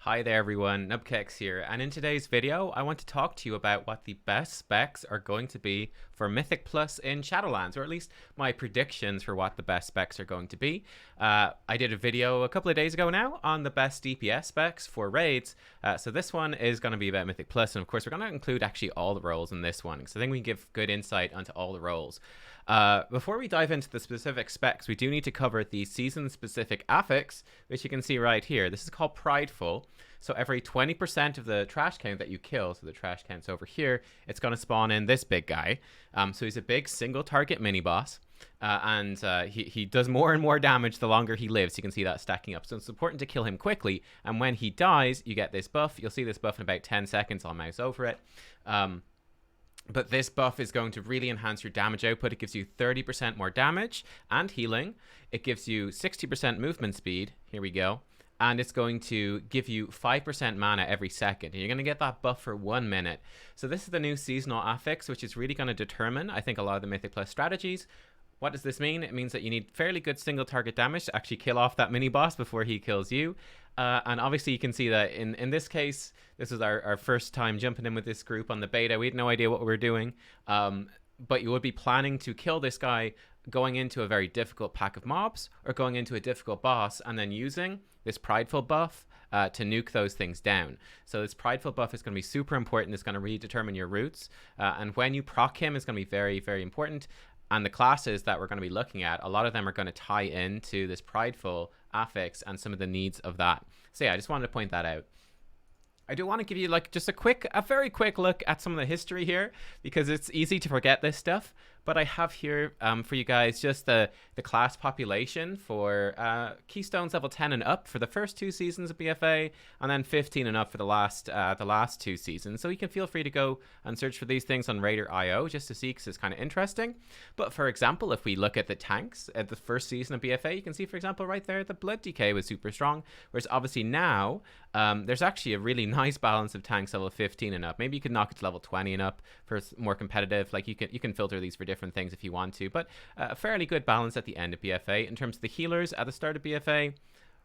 Hi there everyone, Nubkeks here, and in today's video I want to talk to you about what the best specs are going to be for Mythic Plus in Shadowlands, or at least my predictions for what the best specs are going to be. I did a video a couple of days ago now on the best DPS specs for raids, so this one is going to be about Mythic Plus, and of course we're going to include actually all the roles in this one, because I think we can give good insight onto all the roles. Before we dive into the specific specs, we do need to cover the season-specific affix, which you can see right here. This is called Prideful. So every 20% of the trash count that you kill, so the trash count's over here, it's going to spawn in this big guy. So he's a big single-target mini-boss, and he does more and more damage the longer he lives. You can see that stacking up. So it's important to kill him quickly, and when he dies, you get this buff. You'll see this buff in about 10 seconds. I'll mouse over it. But this buff is going to really enhance your damage output. It gives you 30% more damage and healing. It gives you 60% movement speed. Here we go. And it's going to give you 5% mana every second. And you're going to get that buff for 1 minute. So this is the new seasonal affix, which is really going to determine, I think, a lot of the Mythic Plus strategies. What does this mean? It means that you need fairly good single target damage to actually kill off that mini boss before he kills you. And obviously you can see that in this case, this was our first time jumping in with this group on the beta. We had no idea what we were doing. But you would be planning to kill this guy going into a very difficult pack of mobs or going into a difficult boss and then using this Prideful buff to nuke those things down. So this Prideful buff is going to be super important. It's going to really determine your routes. And when you proc him, it's going to be very, very important. And the classes that we're going to be looking at, a lot of them are going to tie into this Prideful affix and some of the needs of that. So yeah, I just wanted to point that out. I do want to give you like just a very quick look at some of the history here, because it's easy to forget this stuff. But I have here for you guys just the class population for Keystones level 10 and up for the first 2 seasons of BFA, and then 15 and up for the last 2 seasons. So you can feel free to go and search for these things on Raider.io just to see, because it's kind of interesting. But for example, if we look at the tanks at the first season of BFA, you can see, for example, right there, the Blood DK was super strong. Whereas obviously now, there's actually a really nice balance of tanks level 15 and up. Maybe you could knock it to level 20 and up for more competitive. Like you can filter these for different things if you want to, but a fairly good balance at the end of BFA. In terms of the healers at the start of BFA,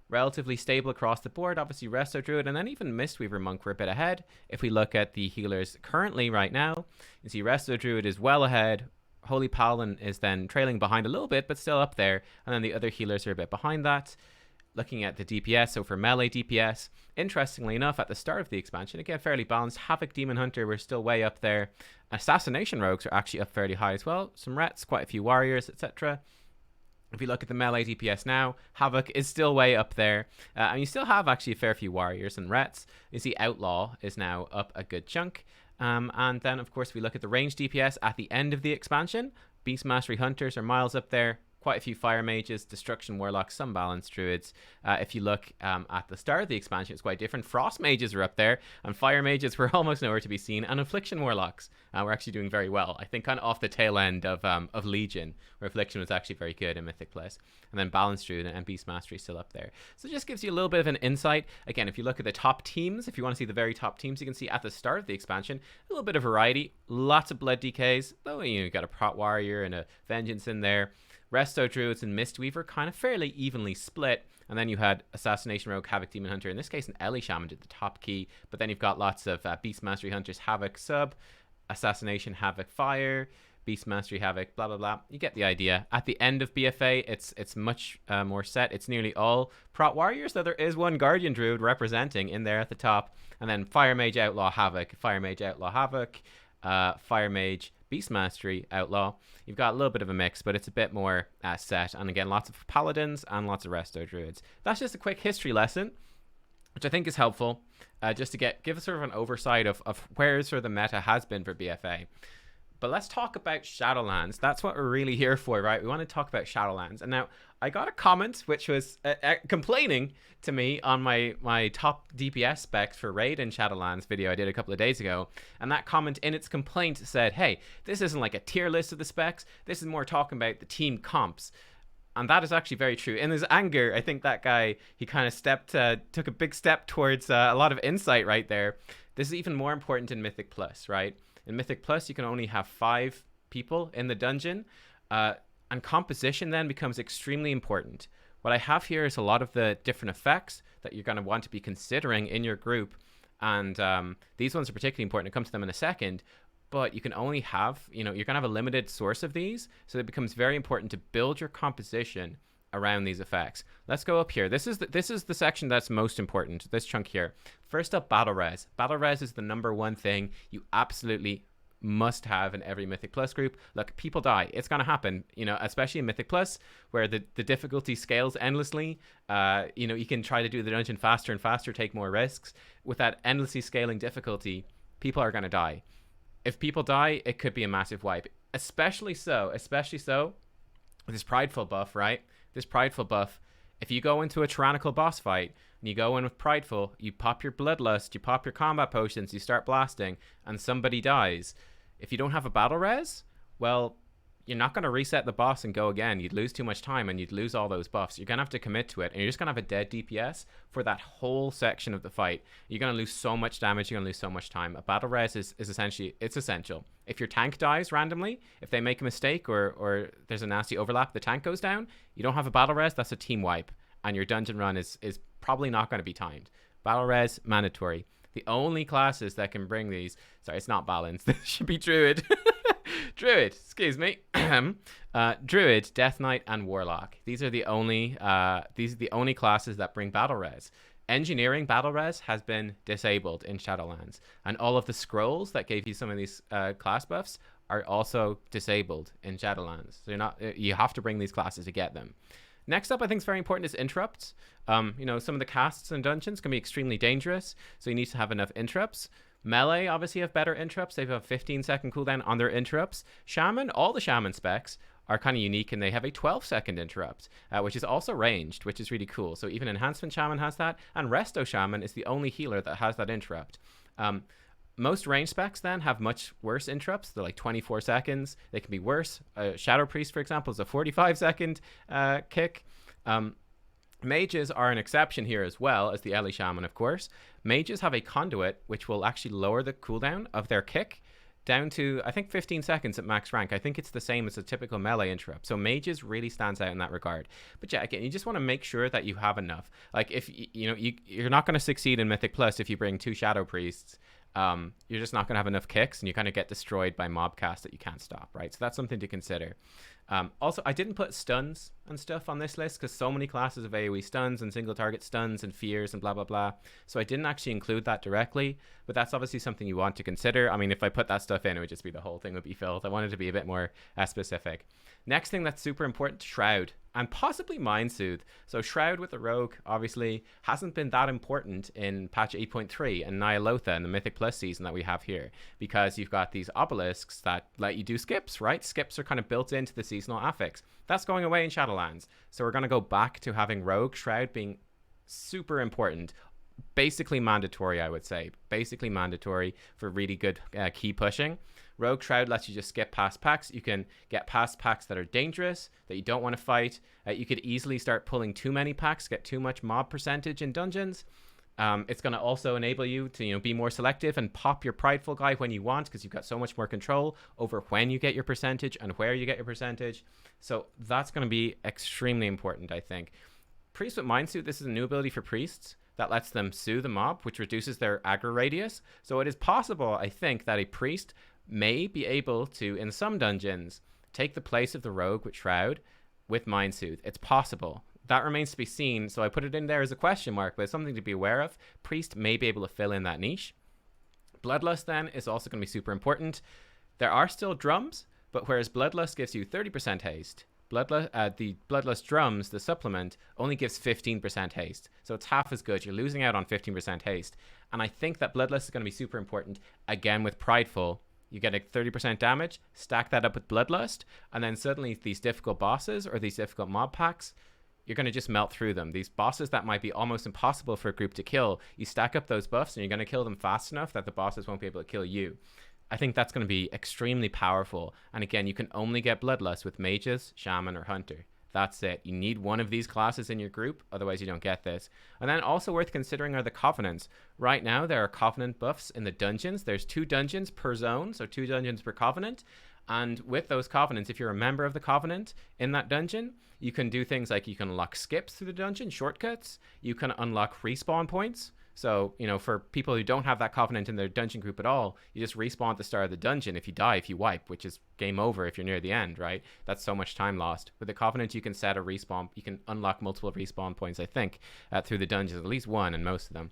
relatively stable across the board. Obviously Resto Druid and then even Mistweaver Monk were a bit ahead. If we look at the healers currently right now, you see Resto Druid is well ahead. Holy Paladin is then trailing behind a little bit, but still up there, and then the other healers are a bit behind that. Looking at the DPS, so for melee DPS, interestingly enough, at the start of the expansion, again, fairly balanced. Havoc Demon Hunter, we're still way up there. Assassination Rogues are actually up fairly high as well. Some Rets, quite a few Warriors, etc. If you look at the melee DPS now, Havoc is still way up there. And you still have actually a fair few Warriors and Rets. You see Outlaw is now up a good chunk. And then, of course, we look at the range DPS at the end of the expansion. Beast Mastery Hunters are miles up there. Quite a few Fire Mages, Destruction Warlocks, some Balanced Druids. If you look at the start of the expansion, it's quite different. Frost Mages are up there, and Fire Mages were almost nowhere to be seen. And Affliction Warlocks were actually doing very well. I think kind of off the tail end of Legion, where Affliction was actually very good in Mythic Plus. And then Balanced Druid and Beast Mastery still up there. So it just gives you a little bit of an insight. Again, if you look at the top teams, if you want to see the very top teams, you can see at the start of the expansion, a little bit of variety. Lots of Blood DKs. Though, you got a Prot Warrior and a Vengeance in there. Resto Druids and Mistweaver kind of fairly evenly split. And then you had Assassination Rogue, Havoc Demon Hunter. In this case, an Ellie Shaman did the top key. But then you've got lots of Beast Mastery Hunters, Havoc Sub, Assassination, Havoc Fire, Beast Mastery, Havoc, blah, blah, blah. You get the idea. At the end of BFA, it's much more set. It's nearly all Prot Warriors, though there is one Guardian Druid representing in there at the top. And then Fire Mage, Outlaw, Havoc, Fire Mage, Outlaw, Havoc, Fire Mage, Beast Mastery, Outlaw. You've got a little bit of a mix, but it's a bit more set. And again, lots of Paladins and lots of Resto Druids. That's just a quick history lesson, which I think is helpful, just to give us sort of an oversight of where sort of the meta has been for BFA. But let's talk about Shadowlands. That's what we're really here for, right? We want to talk about Shadowlands. And now I got a comment which was complaining to me on my top DPS specs for Raid in Shadowlands video I did a couple of days ago. And that comment in its complaint said, hey, this isn't like a tier list of the specs. This is more talking about the team comps. And that is actually very true. In his anger, I think that guy, he kind of took a big step towards a lot of insight right there. This is even more important in Mythic Plus, right? In Mythic Plus, you can only have 5 people in the dungeon, and composition then becomes extremely important. What I have here is a lot of the different effects that you're going to want to be considering in your group. And these ones are particularly important. I'll come to them in a second. But you can only have, you're going to have a limited source of these. So it becomes very important to build your composition around these effects. Let's go up here. This is the section that's most important, this chunk here. First up, battle res. Battle res is the number one thing you absolutely must have in every Mythic Plus group. Look, people die. It's going to happen, especially in Mythic Plus, where the difficulty scales endlessly. You can try to do the dungeon faster and faster, take more risks. With that endlessly scaling difficulty, people are going to die. If people die, it could be a massive wipe. Especially so with this Prideful buff, right? This Prideful buff, if you go into a tyrannical boss fight and you go in with Prideful, you pop your Bloodlust, you pop your combat potions, you start blasting, and somebody dies. If you don't have a battle res, well, you're not going to reset the boss and go again. You'd lose too much time and you'd lose all those buffs. You're going to have to commit to it, and you're just going to have a dead DPS for that whole section of the fight. You're going to lose so much damage. You're going to lose so much time. A battle res is essentially, it's essential. If your tank dies randomly, if they make a mistake or there's a nasty overlap, the tank goes down, you don't have a battle res, that's a team wipe, and your dungeon run is probably not going to be timed. Battle res, mandatory. The only classes that can bring these, sorry, it's not balanced. This should be Druid. Druid, excuse me. Druid, Death Knight, and Warlock. These are the only classes that bring battle res. Engineering battle res has been disabled in Shadowlands, and all of the scrolls that gave you some of these class buffs are also disabled in Shadowlands. So you have to bring these classes to get them. Next up, I think is very important is interrupts. Some of the casts and dungeons can be extremely dangerous, so you need to have enough interrupts. Melee obviously have better interrupts. They have a 15-second cooldown on their interrupts. Shaman, all the Shaman specs are kind of unique, and they have a 12-second interrupt, which is also ranged, which is really cool. So even Enhancement Shaman has that, and Resto Shaman is the only healer that has that interrupt. Most range specs then have much worse interrupts. They're like 24 seconds. They can be worse. Shadow Priest, for example, is a 45-second kick. Mages are an exception here as well as the Ellie Shaman, of course. Mages have a conduit which will actually lower the cooldown of their kick down to, I think, 15 seconds at max rank. I think it's the same as a typical melee interrupt. So Mages really stands out in that regard. But yeah, again, you just want to make sure that you have enough. Like if you're not going to succeed in Mythic Plus if you bring 2 Shadow Priests. You're just not going to have enough kicks, and you kind of get destroyed by mob cast that you can't stop, right? So that's something to consider. Also, I didn't put stuns and stuff on this list because so many classes of AoE stuns and single target stuns and fears and blah, blah, blah. So I didn't actually include that directly, but that's obviously something you want to consider. I mean, if I put that stuff in, it would just be the whole thing would be filled. I wanted to be a bit more specific. Next thing that's super important, Shroud. And possibly Mind Soothe. So Shroud with the Rogue obviously hasn't been that important in patch 8.3 and Nyalotha in the Mythic Plus season that we have here, because you've got these obelisks that let you do skips, right? Skips are kind of built into the seasonal affix. That's going away in Shadowlands. So we're going to go back to having Rogue Shroud being super important. Basically mandatory, I would say. Basically mandatory for really good key pushing. Rogue Shroud lets you just skip past packs. You can get past packs that are dangerous, that you don't want to fight. You could easily start pulling too many packs, get too much mob percentage in dungeons. It's going to also enable you to be more selective and pop your Prideful guy when you want, because you've got so much more control over when you get your percentage and where you get your percentage. So that's going to be extremely important, I think. Priest with Mind Soothe, this is a new ability for priests that lets them soothe the mob, which reduces their aggro radius. So it is possible, I think, that a priest may be able to, in some dungeons, take the place of the rogue with Shroud with Mind Soothe. It's possible. That remains to be seen, so I put it in there as a question mark, but it's something to be aware of. Priest may be able to fill in that niche. Bloodlust, then, is also going to be super important. There are still drums, but whereas Bloodlust gives you 30% haste, the Bloodlust drums, the supplement, only gives 15% haste. So it's half as good. You're losing out on 15% haste. And I think that Bloodlust is going to be super important, again, with Prideful. You get a 30% damage, stack that up with Bloodlust, and then suddenly these difficult bosses or these difficult mob packs, you're going to just melt through them. These bosses that might be almost impossible for a group to kill, you stack up those buffs and you're going to kill them fast enough that the bosses won't be able to kill you. I think that's going to be extremely powerful. And again, you can only get Bloodlust with Mages, Shaman, or Hunter. That's it. You need one of these classes in your group, otherwise you don't get this. And then also worth considering are the Covenants. Right now, there are Covenant buffs in the dungeons. There's 2 dungeons per zone, so 2 dungeons per Covenant. And with those covenants, if you're a member of the covenant in that dungeon, you can do things like you can unlock skips through the dungeon, shortcuts. You can unlock respawn points. So, you know, for people who don't have that covenant in their dungeon group at all, you just respawn at the start of the dungeon if you die, if you wipe, which is game over if you're near the end, right? That's so much time lost. With the covenant, you can set a respawn, you can unlock multiple respawn points, I think, through the dungeons, at least one in most of them.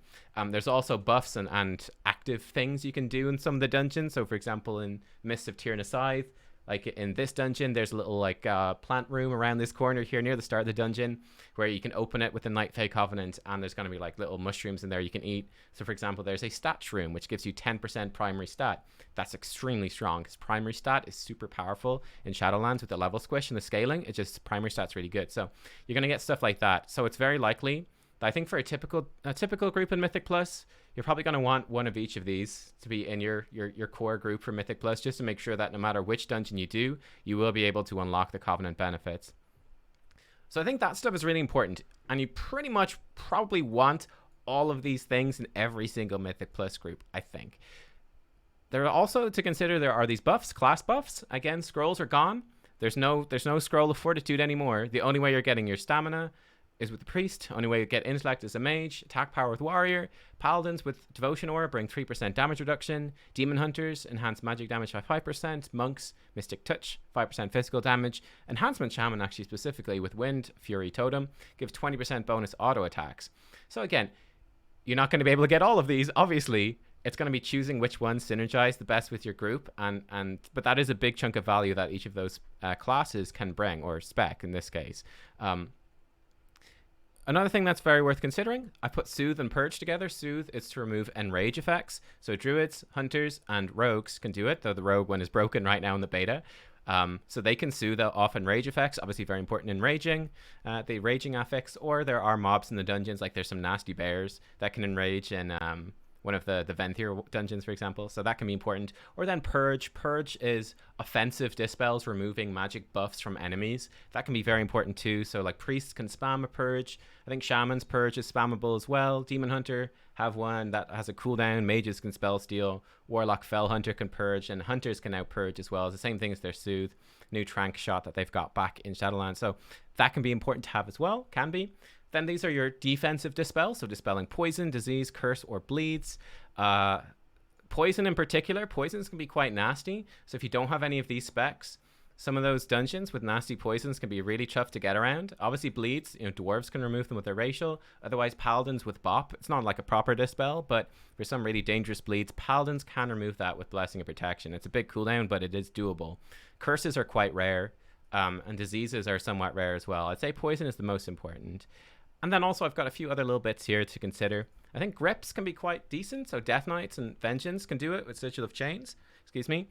There's also buffs and active things you can do in some of the dungeons. So, for example, in Mists of Tir na Scythe, like in this dungeon, there's a little like plant room around this corner here near the start of the dungeon where you can open it with the Night Fae Covenant, and there's going to be like little mushrooms in there you can eat. So for example, there's a stat room which gives you 10% primary stat. That's extremely strong because primary stat is super powerful in Shadowlands with the level squish and the scaling. It just primary stat's really good. So you're going to get stuff like that. So it's very likely that I think for a typical group in Mythic Plus, you're probably going to want one of each of these to be in your core group for Mythic Plus, just to make sure that no matter which dungeon you do, you will be able to unlock the Covenant benefits. So I think that stuff is really important, and you pretty much probably want all of these things in every single Mythic Plus group, I think. There are also to consider, there are these buffs, class buffs. Again, scrolls are gone. There's no scroll of fortitude anymore. The only way you're getting your stamina is with the priest. Only way you get intellect is a mage. Attack power with warrior. Paladins with devotion aura bring 3% damage reduction. Demon hunters enhance magic damage by 5%. Monks mystic touch 5% physical damage. Enhancement shaman, actually specifically with wind fury totem, gives 20% bonus auto attacks. So again, you're not going to be able to get all of these, obviously. It's going to be choosing which ones synergize the best with your group, but that is a big chunk of value that each of those classes can bring, or spec in this case. Another thing that's very worth considering, I put Soothe and Purge together. Soothe is to remove enrage effects. So druids, hunters, and rogues can do it, though the rogue one is broken right now in the beta. So they can soothe off enrage effects, obviously very important in raging, the raging affix, or there are mobs in the dungeons, like there's some nasty bears that can enrage in one of the Venthyr dungeons, for example. So that can be important. Or then Purge. Purge is offensive dispels, removing magic buffs from enemies. That can be very important too. So like priests can spam a Purge. I think Shaman's Purge is spammable as well. Demon Hunter have one that has a cooldown. Mages can spell steal. Warlock Fell Hunter can Purge. And Hunters can now Purge as well. It's the same thing as their Soothe. New Trank shot that they've got back in Shadowlands. So that can be important to have as well. Can be. Then these are your defensive dispels, so dispelling poison, disease, curse, or bleeds. Poison in particular, poisons can be quite nasty. So if you don't have any of these specs, some of those dungeons with nasty poisons can be really tough to get around. Obviously bleeds, dwarves can remove them with their racial. Otherwise paladins with bop. It's not like a proper dispel, but for some really dangerous bleeds, paladins can remove that with blessing of protection. It's a big cooldown, but it is doable. Curses are quite rare, and diseases are somewhat rare as well. I'd say poison is the most important. And then also I've got a few other little bits here to consider. I think grips can be quite decent. So Death Knights and Vengeance can do it with Sigil of Chains. Excuse me.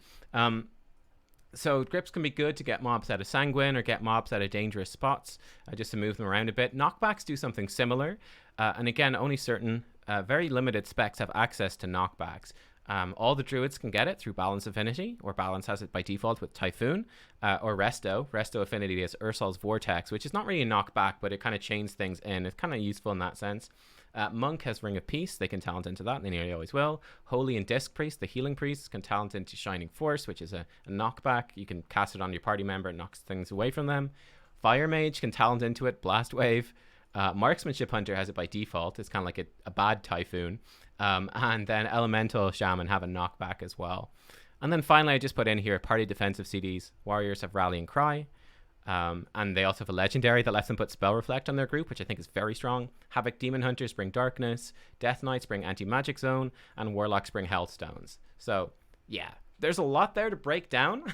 So grips can be good to get mobs out of Sanguine or get mobs out of dangerous spots, just to move them around a bit. Knockbacks do something similar. And again, only certain very limited specs have access to knockbacks. All the druids can get it through Balance Affinity, or Balance has it by default with Typhoon, or Resto. Resto Affinity is Ursol's Vortex, which is not really a knockback, but it kind of chains things in. It's kind of useful in that sense. Monk has Ring of Peace. They can talent into that, and they nearly always will. Holy and Disc Priest, the Healing Priests, can talent into Shining Force, which is a knockback. You can cast it on your party member and knocks things away from them. Fire Mage can talent into it, Blast Wave. Marksmanship Hunter has it by default. It's kind of like a bad Typhoon. And then Elemental Shaman have a knockback as well. And then finally, I just put in here party defensive CDs. Warriors have Rallying Cry. And they also have a legendary that lets them put Spell Reflect on their group, which I think is very strong. Havoc Demon Hunters bring Darkness. Death Knights bring Anti-Magic Zone. And Warlocks bring Hellstones. So, yeah, there's a lot there to break down.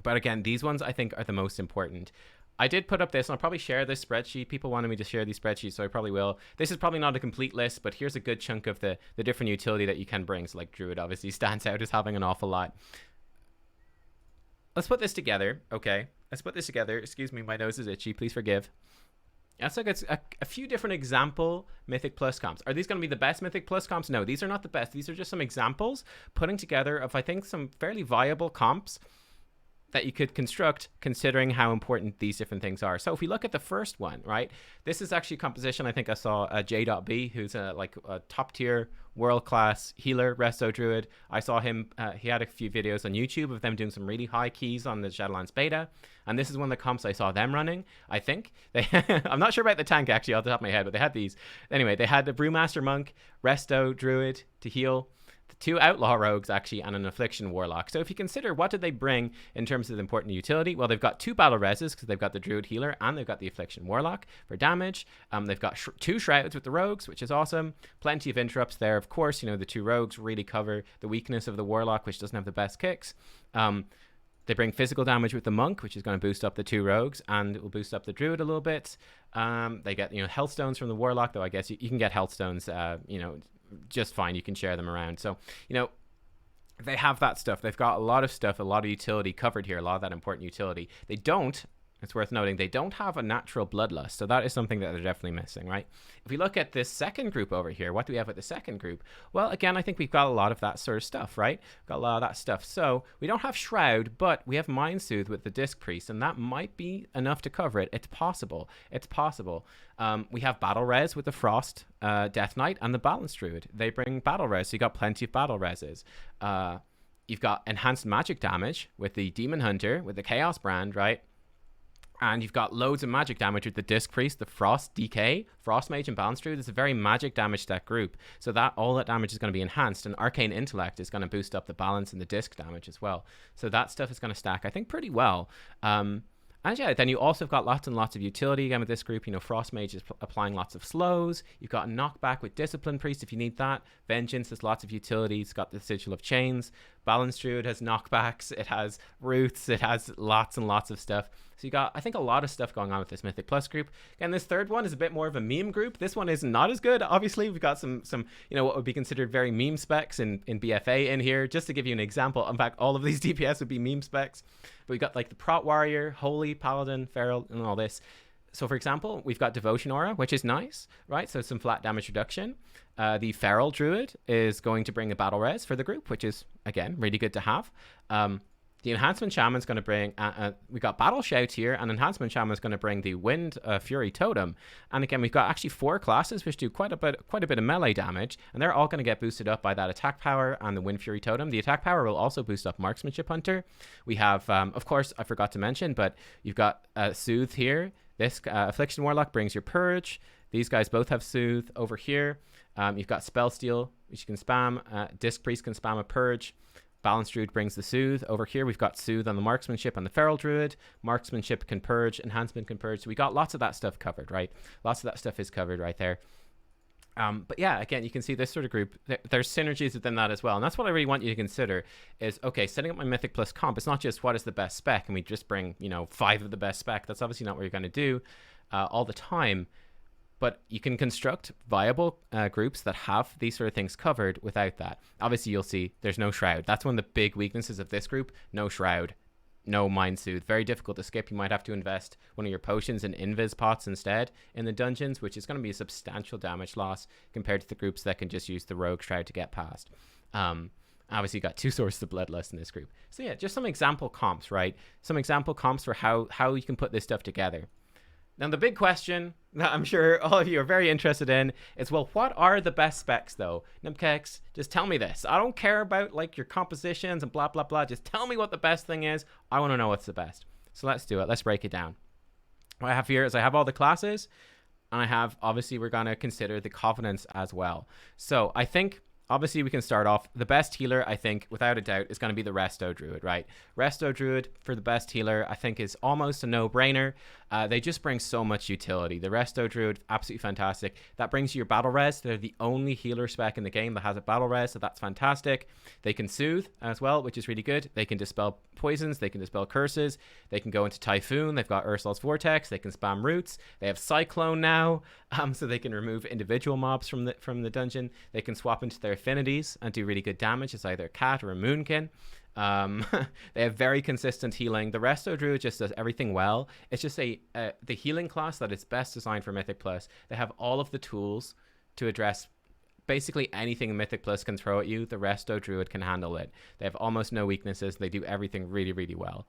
But again, these ones I think are the most important. I did put up this, and I'll probably share this spreadsheet. People wanted me to share these spreadsheets, so I probably will. This is probably not a complete list, but here's a good chunk of the different utility that you can bring. So like Druid obviously stands out as having an awful lot. Let's put this together, okay? Let's put this together. Excuse me, my nose is itchy. Please forgive. Let's look at a few different example Mythic Plus comps. Are these going to be the best Mythic Plus comps? No, these are not the best. These are just some examples putting together of, I think, some fairly viable comps that you could construct considering how important these different things are. So if we look at the first one, right, this is actually a composition. I think I saw J.B, who's like a top tier world class healer, resto druid. I saw him, he had a few videos on YouTube of them doing some really high keys on the Shadowlands beta. And this is one of the comps I saw them running, I think. I'm not sure about the tank actually off the top of my head, but they had these. Anyway, they had the Brewmaster Monk, resto druid to heal, the 2 outlaw rogues actually, and an affliction warlock. So if you consider what did they bring in terms of the important utility, well, they've got 2 battle reses because they've got the druid healer and they've got the affliction warlock for damage. They've got 2 shrouds with the rogues, which is awesome. Plenty of interrupts there, of course. You know, the 2 rogues really cover the weakness of the warlock, which doesn't have the best kicks. They bring physical damage with the monk, which is going to boost up the 2 rogues, and it will boost up the druid a little bit. They get, you know, health stones from the warlock, though I guess you can get health stones, you know, just fine. You can share them around. So, you know, they have that stuff. They've got a lot of stuff, a lot of utility covered here, a lot of that important utility. They don't, it's worth noting, they don't have a natural bloodlust. So that is something that they're definitely missing, right? If we look at this second group over here, what do we have with the second group? Well, again, I think we've got a lot of that sort of stuff, right? Got a lot of that stuff. So we don't have Shroud, but we have Mind Soothe with the Disc Priest, and that might be enough to cover it. It's possible. It's possible. We have Battle Res with the Frost Death Knight and the Balance Druid. They bring Battle Res, so you got plenty of Battle Reses. You've got enhanced magic damage with the Demon Hunter, with the Chaos Brand, right? And you've got loads of magic damage with the Disc Priest, the Frost DK, Frost Mage, and Balance Druid. It's a very magic damage stack group. So that all that damage is going to be enhanced, and Arcane Intellect is going to boost up the balance and the disc damage as well. So that stuff is going to stack, I think, pretty well. And yeah, then you also have got lots and lots of utility again with this group. You know, Frost Mage is applying lots of slows. You've got a knockback with Discipline Priest if you need that. Vengeance has lots of utility. It's got the Sigil of Chains. Balance Druid has knockbacks. It has roots. It has lots and lots of stuff. So you got, I think, a lot of stuff going on with this Mythic Plus group. Again, this third one is a bit more of a meme group. This one is not as good. Obviously, we've got some you know, what would be considered very meme specs in BFA in here. Just to give you an example, in fact, all of these DPS would be meme specs. But we got like the Prot Warrior, Holy, Paladin, Feral, and all this. So for example, we've got Devotion Aura, which is nice, right? So some flat damage reduction. The Feral Druid is going to bring a Battle Res for the group, which is, again, really good to have. The Enhancement Shaman's going to bring, we got Battle Shout here, and Enhancement Shaman's going to bring the Wind Fury Totem. And again, we've got actually 4 classes which do quite a bit of melee damage, and they're all going to get boosted up by that attack power and the Wind Fury Totem. The attack power will also boost up Marksmanship Hunter. We have, of course, I forgot to mention, but you've got Soothe here. This Affliction Warlock brings your Purge. These guys both have Soothe over here. You've got Spell Steal, which you can spam. Disc Priest can spam a Purge. Balance Druid brings the Soothe. Over here, we've got Soothe on the Marksmanship and the Feral Druid. Marksmanship can Purge. Enhancement can Purge. So we got lots of that stuff covered, right? Lots of that stuff is covered right there. But yeah, again, you can see this sort of group, there's synergies within that as well. And that's what I really want you to consider is, okay, setting up my Mythic Plus comp, it's not just what is the best spec and we just bring, you know, 5 of the best spec. That's obviously not what you're going to do all the time. But you can construct viable groups that have these sort of things covered without that. Obviously, you'll see there's no Shroud. That's one of the big weaknesses of this group. No Shroud, no Mind Soothe. Very difficult to skip. You might have to invest one of your potions in Invis pots instead in the dungeons, which is going to be a substantial damage loss compared to the groups that can just use the Rogue Shroud to get past. Obviously, you got 2 sources of bloodlust in this group. So yeah, just some example comps, right? Some example comps for how you can put this stuff together. Now, the big question that I'm sure all of you are very interested in is, well, what are the best specs, though? Nubkeks, just tell me this. I don't care about, like, your compositions and blah, blah, blah. Just tell me what the best thing is. I want to know what's the best. So let's do it. Let's break it down. What I have here is I have all the classes, and I have, obviously, we're going to consider the covenants as well. So I think, obviously, we can start off. The best healer, I think, without a doubt, is going to be the Resto Druid, right? Resto Druid for the best healer, I think, is almost a no-brainer. They just bring so much utility. The Resto Druid, absolutely fantastic. That brings you your Battle Res. They're the only healer spec in the game that has a Battle Res, so that's fantastic. They can Soothe as well, which is really good. They can dispel poisons. They can dispel curses. They can go into Typhoon. They've got Ursul's Vortex. They can spam roots. They have Cyclone now, so they can remove individual mobs from the dungeon. They can swap into their affinities and do really good damage. It's either a cat or a moonkin. They have very consistent healing. The Resto Druid just does everything well. It's just the healing class that is best designed for Mythic Plus. They have all of the tools to address basically anything Mythic Plus can throw at you. The Resto Druid can handle it. They have almost no weaknesses. They do everything really, really well.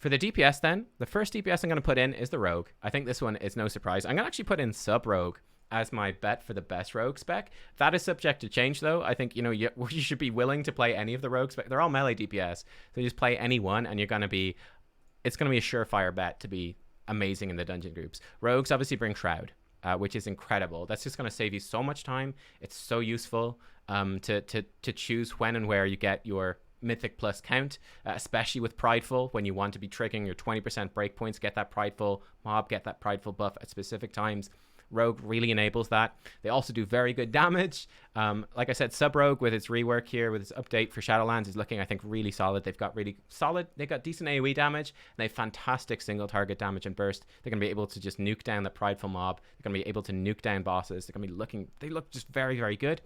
For the DPS then, the first DPS I'm going to put in is the Rogue. I think this one is no surprise. I'm going to actually put in Sub-Rogue as my bet for the best Rogue spec. That is subject to change though. I think, you should be willing to play any of the Rogue spec. They're all melee DPS. So you just play any one and it's going to be a surefire bet to be amazing in the dungeon groups. Rogues obviously bring Shroud, which is incredible. That's just going to save you so much time. It's so useful to choose when and where you get your mythic plus count, especially with Prideful, when you want to be triggering your 20% breakpoints, get that Prideful mob, get that Prideful buff at specific times. Rogue really enables that. They also do very good damage. Like I said, Sub-Rogue with its rework here, with its update for Shadowlands, is looking, I think, really solid. They've got decent AoE damage, and they have fantastic single target damage and burst. They're going to be able to just nuke down the Prideful mob. They're going to be able to nuke down bosses. They look just very, very good.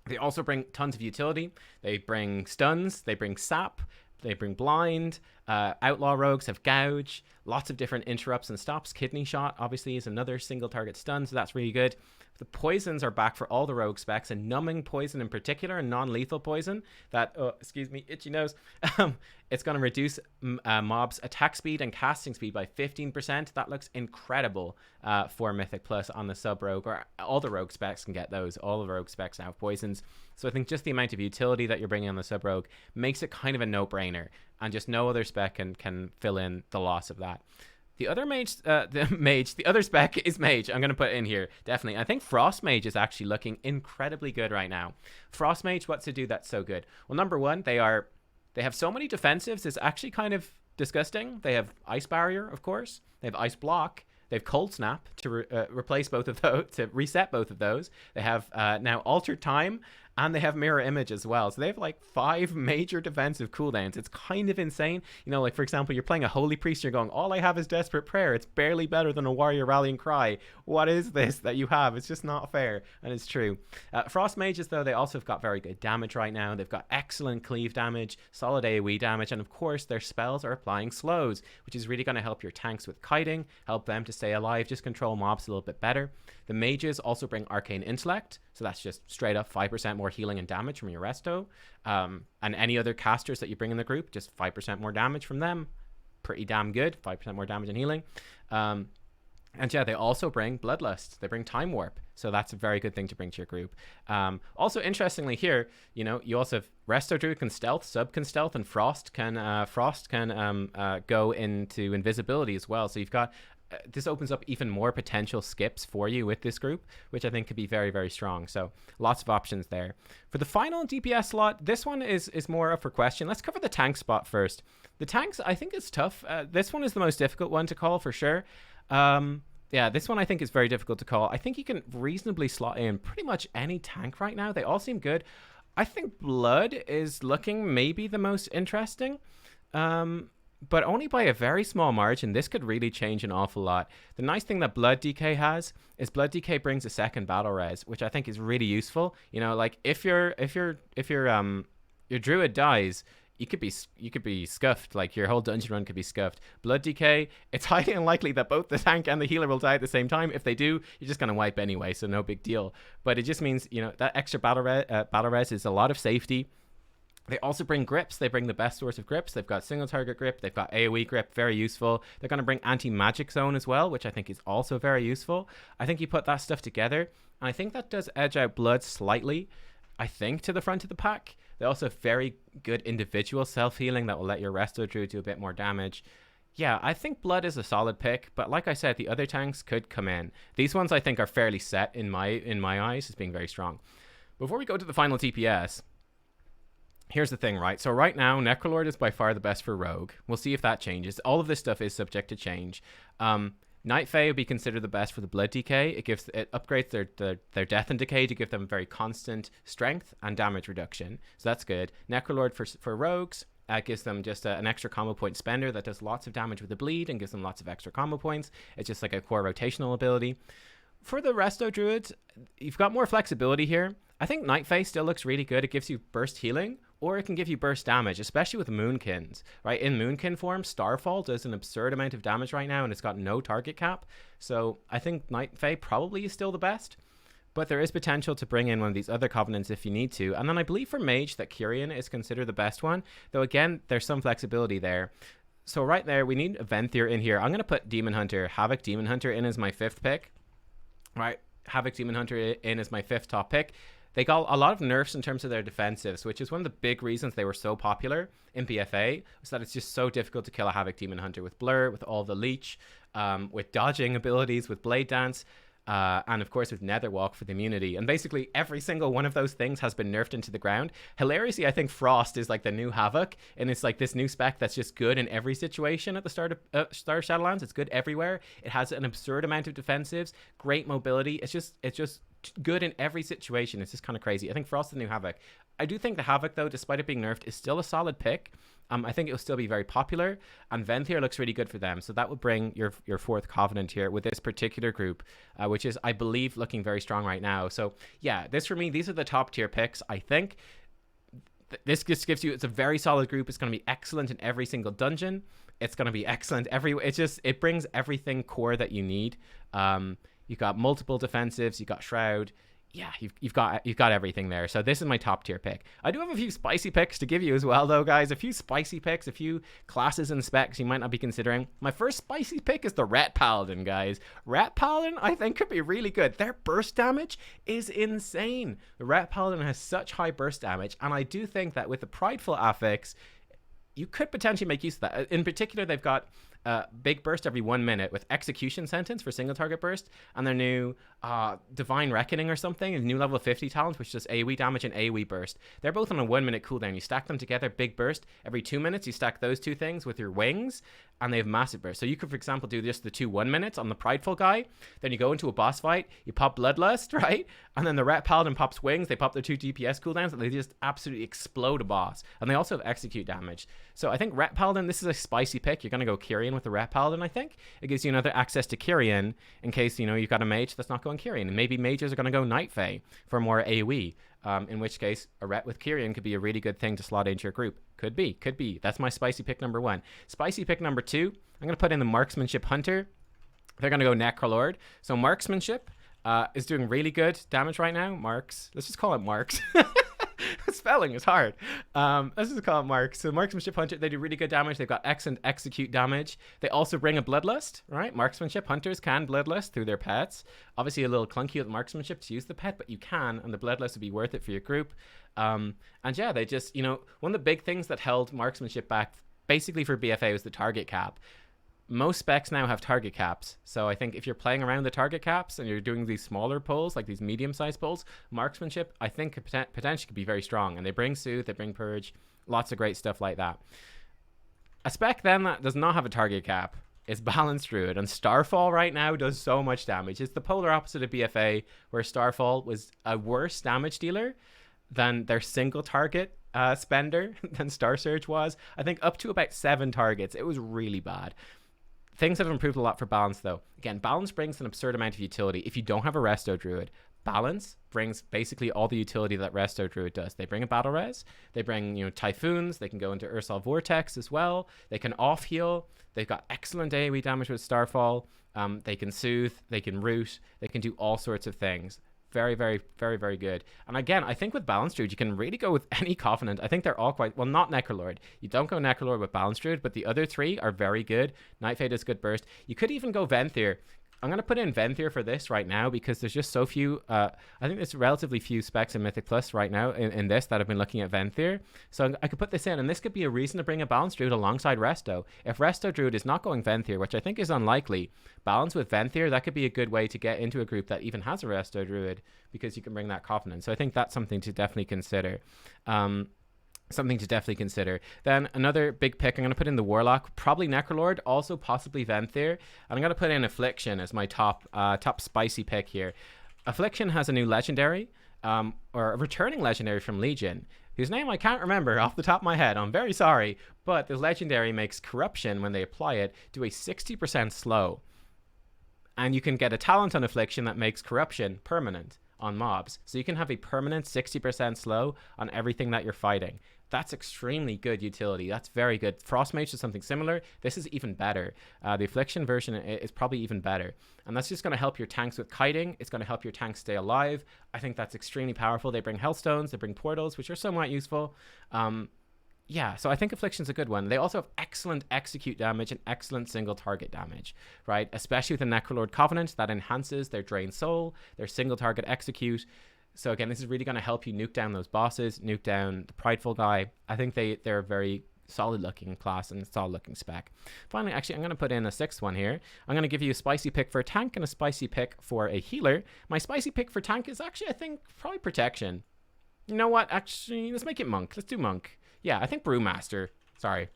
They also bring tons of utility. They bring stuns, they bring sap, they bring blind. Outlaw rogues have gouge, lots of different interrupts and stops. Kidney shot obviously is another single target stun, so that's really good. The poisons are back for all the rogue specs, and numbing poison in particular, and non-lethal poison that, excuse me, itchy nose. It's going to reduce mobs' attack speed and casting speed by 15%. That looks incredible for Mythic Plus on the sub-rogue, or all the rogue specs can get those. All the rogue specs now have poisons. So I think just the amount of utility that you're bringing on the sub-rogue makes it kind of a no-brainer, and just no other spec can fill in the loss of that. The other the other spec is Mage. I'm going to put it in here, definitely. I think Frost Mage is actually looking incredibly good right now. Frost Mage, what's to do that's so good? Well, number one, they have so many defensives, it's actually kind of disgusting. They have Ice Barrier, of course. They have Ice Block. They have Cold Snap to replace both of those, to reset both of those. They have now Altered Time, and they have Mirror Image as well. So they have like 5 major defensive cooldowns. It's kind of insane. Like for example, you're playing a Holy Priest, you're going, all I have is Desperate Prayer. It's barely better than a Warrior Rallying Cry. What is this that you have? It's just not fair, and it's true. Frost Mages, though, they also have got very good damage right now. They've got excellent cleave damage, solid AoE damage, and of course their spells are applying slows, which is really going to help your tanks with kiting, help them to stay alive, just control mobs a little bit better. The mages also bring Arcane Intellect, so that's just straight up 5% more healing and damage from your resto. And any other casters that you bring in the group, just 5% more damage from them. Pretty damn good, 5% more damage and healing. And yeah, they also bring Bloodlust. They bring Time Warp, so that's a very good thing to bring to your group. Also, interestingly here, you also have Resto Druid can stealth, Sub can stealth, and Frost can go into invisibility as well. So you've got this opens up even more potential skips for you with this group, which I think could be very, very strong. So lots of options there. For the final DPS slot, this one is more up for question. Let's cover the tank spot first. The tanks, I think, is tough. This one is the most difficult one to call for sure. Yeah, this one I think is very difficult to call. I think you can reasonably slot in pretty much any tank right now. They all seem good. I think Blood is looking maybe the most interesting. But only by a very small margin. This could really change an awful lot. The nice thing that Blood DK has is Blood DK brings a second battle res, which I think is really useful. Like if your druid dies, you could be scuffed. Like your whole dungeon run could be scuffed. Blood DK, it's highly unlikely that both the tank and the healer will die at the same time. If they do, you're just gonna wipe anyway, so no big deal. But it just means that extra battle res is a lot of safety. They also bring grips. They bring the best source of grips. They've got single target grip. They've got AoE grip, very useful. They're going to bring anti-magic zone as well, which I think is also very useful. I think you put that stuff together, and I think that does edge out Blood slightly, I think, to the front of the pack. They also have very good individual self-healing that will let your Resto Druid do a bit more damage. Yeah, I think Blood is a solid pick, but like I said, the other tanks could come in. These ones I think are fairly set in my eyes as being very strong. Before we go to the final TPS, here's the thing, right? So right now, Necrolord is by far the best for Rogue. We'll see if that changes. All of this stuff is subject to change. Night Fae would be considered the best for the Blood DK. It upgrades their Death and Decay to give them very constant strength and damage reduction. So that's good. Necrolord for Rogues gives them just an extra combo point spender that does lots of damage with the bleed and gives them lots of extra combo points. It's just like a core rotational ability. For the Resto Druids, you've got more flexibility here. I think Night Fae still looks really good. It gives you burst healing, or it can give you burst damage, especially with Moonkins, right? In Moonkin form, Starfall does an absurd amount of damage right now, and it's got no target cap. So I think Night Fae probably is still the best, but there is potential to bring in one of these other Covenants if you need to. And then I believe for Mage that Kyrian is considered the best one, though again, there's some flexibility there. So right there, we need a Venthyr in here. I'm going to put Demon Hunter, Havoc Demon Hunter in as my 5th pick. Right, Havoc Demon Hunter in as my 5th top pick. They got a lot of nerfs in terms of their defensives, which is one of the big reasons they were so popular in BFA, was that it's just so difficult to kill a Havoc Demon Hunter with Blur, with all the leech, with dodging abilities, with Blade Dance, and of course with Netherwalk for the immunity. And basically every single one of those things has been nerfed into the ground. Hilariously, I think Frost is like the new Havoc, and it's like this new spec that's just good in every situation at the start of Shadowlands. It's good everywhere. It has an absurd amount of defensives, great mobility. It's just good in every situation. It's just kind of crazy. I think Frost is the new Havoc. I do think the Havoc, though, despite it being nerfed, is still a solid pick. I think it will still be very popular, and Venthyr looks really good for them. So that would bring your 4th Covenant here with this particular group, which is, I believe, looking very strong right now. So yeah, this for me, these are the top tier picks. I think this just gives you, it's a very solid group. It's going to be excellent in every single dungeon. It's going to be excellent it brings everything core that you need. You've got multiple defensives. You've got Shroud. Yeah, you've got everything there. So this is my top tier pick. I do have a few spicy picks to give you as well, though, guys. A few spicy picks, a few classes and specs you might not be considering. My first spicy pick is the Ret Paladin, guys. Ret Paladin, I think, could be really good. Their burst damage is insane. The Ret Paladin has such high burst damage, and I do think that with the Prideful affix, you could potentially make use of that. In particular, they've got big burst every 1 minute with execution sentence for single target burst, and their new divine reckoning or something, a new level 50 talent, which does AoE damage and AoE burst. They're both on a 1 minute cooldown. You stack them together, big burst every 2 minutes. You stack those two things with your wings, and they have massive burst. So you could, for example, do just the 2 1 minutes on the Prideful guy. Then you go into a boss fight, you pop Bloodlust, right? And then the Ret Paladin pops wings. They pop their 2 DPS cooldowns, and they just absolutely explode a boss. And they also have execute damage. So I think Ret Paladin, this is a spicy pick. You're going to go Kyrian with the Ret Paladin, I think. It gives you another access to Kyrian in case, you've got a mage that's not going Kyrian. And maybe mages are going to go Night Fae for more AoE. In which case, a Ret with Kyrian could be a really good thing to slot into your group. Could be. That's my spicy pick number 1. Spicy pick number 2, I'm going to put in the Marksmanship Hunter. They're going to go Necrolord. So Marksmanship is doing really good damage right now. Let's just call it Marks. Spelling is hard. Let's just call it Marks. So Marksmanship Hunter, they do really good damage. They've got excellent execute damage. They also bring a Bloodlust, right? Marksmanship Hunters can Bloodlust through their pets. Obviously a little clunky with Marksmanship to use the pet, but you can, and the Bloodlust would be worth it for your group. And yeah, they just, one of the big things that held Marksmanship back basically for BFA was the target cap. Most specs now have target caps. So I think if you're playing around the target caps and you're doing these smaller pulls, like these medium-sized pulls, Marksmanship, I think potentially could be very strong. And they bring Soothe, they bring Purge, lots of great stuff like that. A spec then that does not have a target cap is Balanced Druid. And Starfall right now does so much damage. It's the polar opposite of BFA, where Starfall was a worse damage dealer than their single target spender than Star Surge was. I think up to about 7 targets. It was really bad. Things have improved a lot for Balance, though. Again, Balance brings an absurd amount of utility. If you don't have a Resto Druid, Balance brings basically all the utility that Resto Druid does. They bring a Battle Res. They bring, Typhoons. They can go into Ursal Vortex as well. They can off-heal. They've got excellent AoE damage with Starfall. They can Soothe. They can Root. They can do all sorts of things. Very, very, very, very good. And again, I think with Balanced Druid, you can really go with any Covenant. I think they're all quite, well, not Necrolord. You don't go Necrolord with Balanced Druid, but the other 3 are very good. Night Fae does good burst. You could even go Venthyr. I'm going to put in Venthyr for this right now because there's just so few, I think there's relatively few specs in Mythic Plus right now in this that have been looking at Venthyr. So I could put this in, and this could be a reason to bring a Balanced Druid alongside Resto. If Resto Druid is not going Venthyr, which I think is unlikely, balance with Venthyr, that could be a good way to get into a group that even has a Resto Druid because you can bring that Covenant. So I think that's something to definitely consider. Then another big pick, I'm going to put in the Warlock, probably Necrolord, also possibly Venthyr. And I'm going to put in Affliction as my top spicy pick here. Affliction has a new legendary, or a returning legendary from Legion, whose name I can't remember off the top of my head. I'm very sorry. But the legendary makes Corruption, when they apply it, do a 60% slow. And you can get a talent on Affliction that makes Corruption permanent on mobs. So you can have a permanent 60% slow on everything that you're fighting. That's extremely good utility. That's very good. Frostmage is something similar. This is even better. The Affliction version is probably even better. And that's just going to help your tanks with kiting. It's going to help your tanks stay alive. I think that's extremely powerful. They bring Hellstones. They bring Portals, which are somewhat useful. yeah, so I think Affliction's a good one. They also have excellent execute damage and excellent single target damage, right? Especially with the Necrolord Covenant, that enhances their Drain Soul, their single target execute. So again, this is really going to help you nuke down those bosses, nuke down the Prideful guy. I think they're a very solid looking class and solid looking spec. Finally, actually, I'm going to put in a sixth one here. I'm going to give you a spicy pick for a tank and a spicy pick for a healer. My spicy pick for tank is actually, I think, probably Protection. You know what? Actually, let's make it Monk. Let's do Monk. Yeah, I think Brewmaster. Sorry,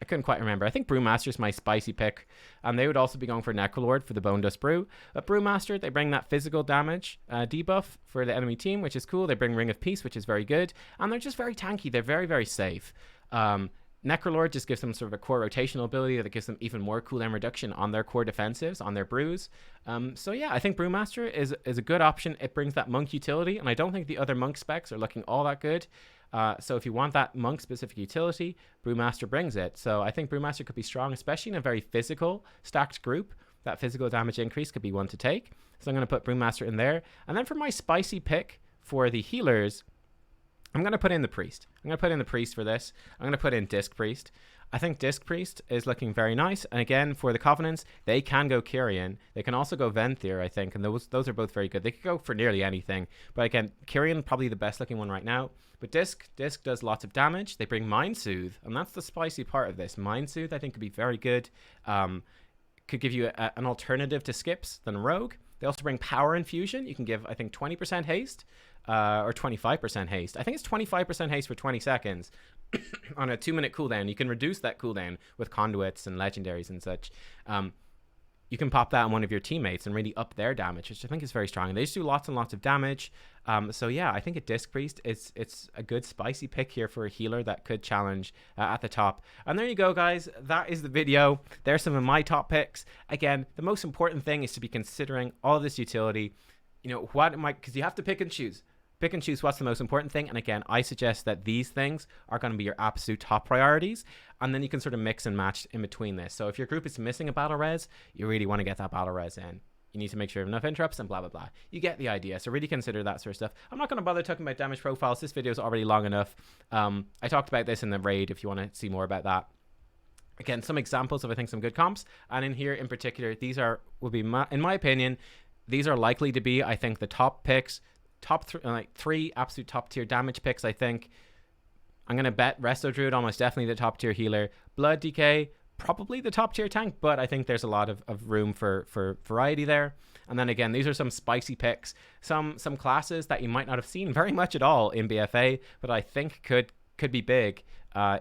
I couldn't quite remember. I think Brewmaster's my spicy pick. They would also be going for Necrolord for the Bone Dust Brew. But Brewmaster, they bring that physical damage debuff for the enemy team, which is cool. They bring Ring of Peace, which is very good. And they're just very tanky. They're very, very safe. Necrolord just gives them sort of a core rotational ability that gives them even more cooldown reduction on their core defensives, on their brews. So yeah, I think Brewmaster is a good option. It brings that Monk utility, and I don't think the other Monk specs are looking all that good. So if you want that Monk specific utility, Brewmaster brings it. So I think Brewmaster could be strong, especially in a very physical stacked group. That physical damage increase could be one to take. So I'm going to put Brewmaster in there. And then for my spicy pick for the healers, I'm going to put in the Priest. I'm going to put in the Priest for this. I'm going to put in Disc Priest. I think Disc Priest is looking very nice. And again, for the Covenants, they can go Kyrian. They can also go Venthyr, I think. And those are both very good. They could go for nearly anything. But again, Kyrian, probably the best looking one right now. But Disc does lots of damage. They bring Mind Soothe. And that's the spicy part of this. Mind Soothe, I think, could be very good. Could give you an alternative to skips than Rogue. They also bring Power Infusion. You can give, I think, 20% haste. Or 25% haste. I think it's 25% haste for 20 seconds on a 2-minute cooldown. You can reduce that cooldown with conduits and legendaries and such. You can pop that on one of your teammates and really up their damage, which I think is very strong. And they just do lots and lots of damage. So yeah, I think a Disc Priest, it's a good spicy pick here for a healer that could challenge at the top. And there you go, guys. That is the video. There's some of my top picks. Again, the most important thing is to be considering all of this utility. You know, what am I, because you have to pick and choose. Pick and choose what's the most important thing. And again, I suggest that these things are going to be your absolute top priorities. And then you can sort of mix and match in between this. So if your group is missing a battle res, you really want to get that battle res in. You need to make sure you have enough interrupts and blah, blah, blah. You get the idea. So really consider that sort of stuff. I'm not going to bother talking about damage profiles. This video is already long enough. I talked about this in the raid if you want to see more about that. Again, some examples of, I think, some good comps. And in here in particular, these will be, in my opinion, these are likely to be, I think, the top picks. Three absolute top tier damage picks. I think I'm gonna bet Resto Druid almost definitely the top tier healer. Blood DK probably the top tier tank, but I think there's a lot of room for variety there. And then again, these are some spicy picks, some classes that you might not have seen very much at all in BFA, but I think could be big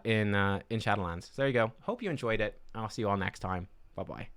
in Shadowlands. So there you go. Hope you enjoyed it. I'll see you all next time. Bye bye.